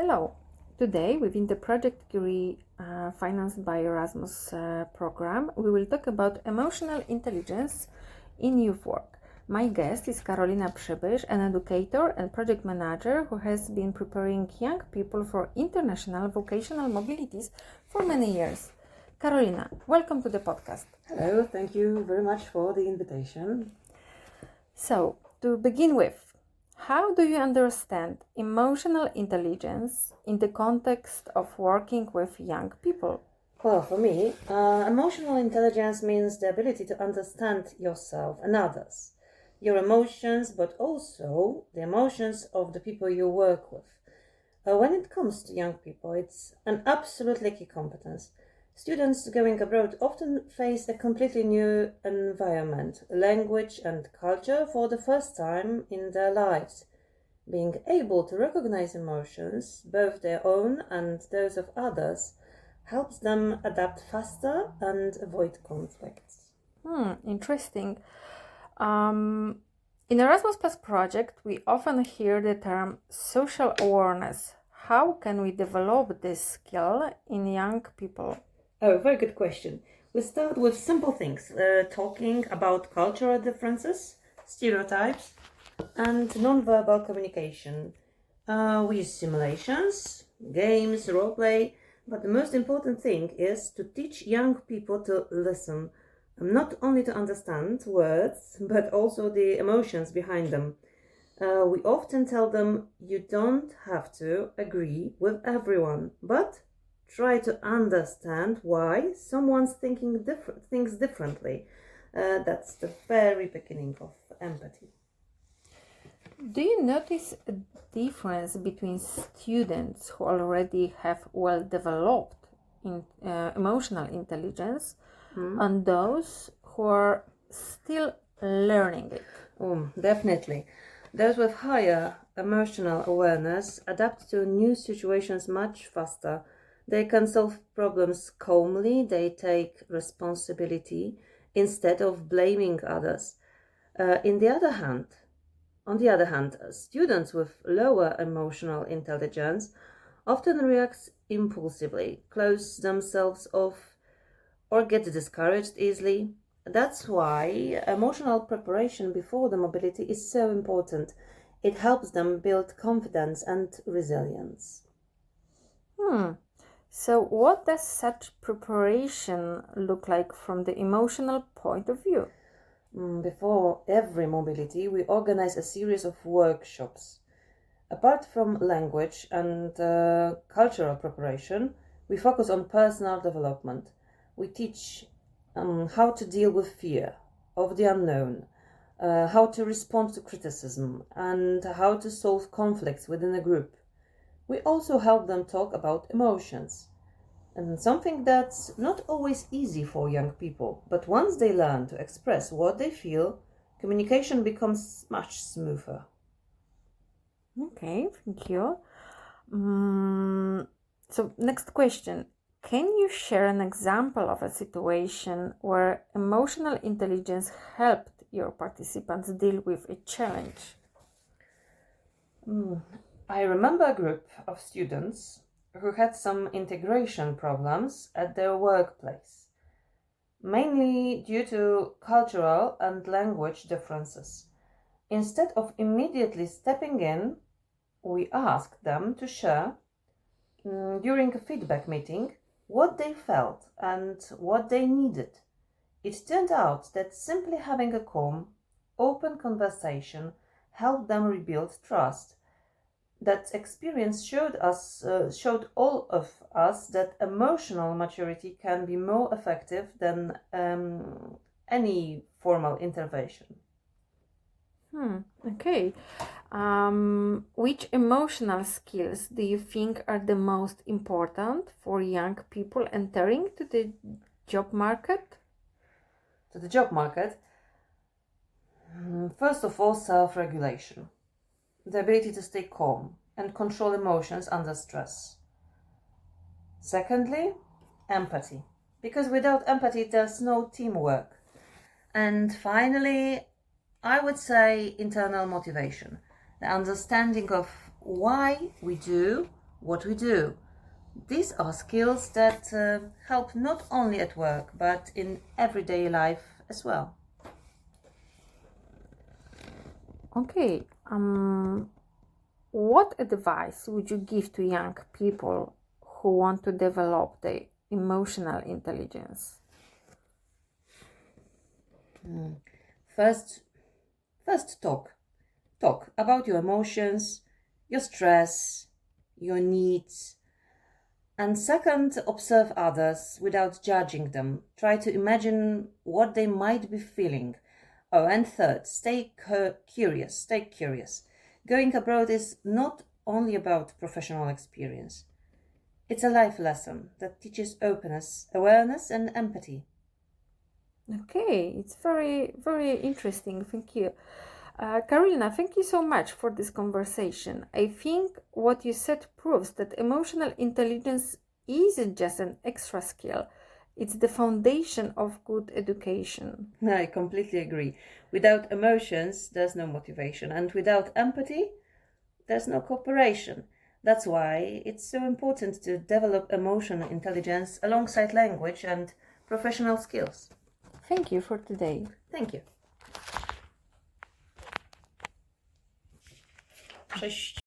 Hello! Today, within the project degree financed by Erasmus program, we will talk about emotional intelligence in youth work. My guest is Karolina Przybysz, an educator and project manager who has been preparing young people for international vocational mobilities for many years. Karolina, welcome to the podcast. Hello, thank you very much for the invitation. So, to begin with, how do you understand emotional intelligence in the context of working with young people? Well, for me, emotional intelligence means the ability to understand yourself and others, your emotions, but also the emotions of the people you work with. When it comes to young people, it's an absolutely key competence. Students going abroad often face a completely new environment, language, and culture for the first time in their lives. Being able to recognize emotions, both their own and those of others, helps them adapt faster and avoid conflicts. Interesting. In Erasmus Plus project, we often hear the term social awareness. How can we develop this skill in young people? Oh, very good question. We start with simple things, talking about cultural differences, stereotypes, and non-verbal communication. We use simulations, games, roleplay, but the most important thing is to teach young people to listen, not only to understand words, but also the emotions behind them. We often tell them you don't have to agree with everyone, but try to understand why someone's thinks differently. That's the very beginning of empathy. Do you notice a difference between students who already have well developed emotional intelligence and those who are still learning it? Definitely. Those with higher emotional awareness adapt to new situations much faster. They can solve problems calmly, they take responsibility instead of blaming others. On the other hand, students with lower emotional intelligence often react impulsively, close themselves off, or get discouraged easily. That's why emotional preparation before the mobility is so important. It helps them build confidence and resilience. So, what does such preparation look like from the emotional point of view? Before every mobility, we organize a series of workshops. Apart from language and cultural preparation, we focus on personal development. We teach how to deal with fear of the unknown, how to respond to criticism, and how to solve conflicts within a group. We also help them talk about emotions, and something that's not always easy for young people, but once they learn to express what they feel, communication becomes much smoother. Okay, thank you. So, next question. Can you share an example of a situation where emotional intelligence helped your participants deal with a challenge? I remember a group of students who had some integration problems at their workplace, mainly due to cultural and language differences. Instead of immediately stepping in, we asked them to share during a feedback meeting what they felt and what they needed. It turned out that simply having a calm, open conversation helped them rebuild trust. That experience showed all of us that emotional maturity can be more effective than any formal intervention. Okay. Which emotional skills do you think are the most important for young people entering to the job market? To the job market, first of all, self-regulation, the ability to stay calm and control emotions under stress. Secondly, empathy, because without empathy, there's no teamwork. And finally, I would say internal motivation, the understanding of why we do what we do. These are skills that help not only at work, but in everyday life as well. Okay, what advice would you give to young people who want to develop their emotional intelligence? First, talk about your emotions, your stress, your needs. And second, observe others without judging them. Try to imagine what they might be feeling. Oh, and third, stay curious. Going abroad is not only about professional experience. It's a life lesson that teaches openness, awareness, and empathy. Okay, it's very, very interesting. Thank you. Karolina, thank you so much for this conversation. I think what you said proves that emotional intelligence isn't just an extra skill, it's the foundation of good education. I completely agree. Without emotions, there's no motivation, and without empathy, there's no cooperation. That's why it's so important to develop emotional intelligence alongside language and professional skills. Thank you for today. Thank you. Cześć.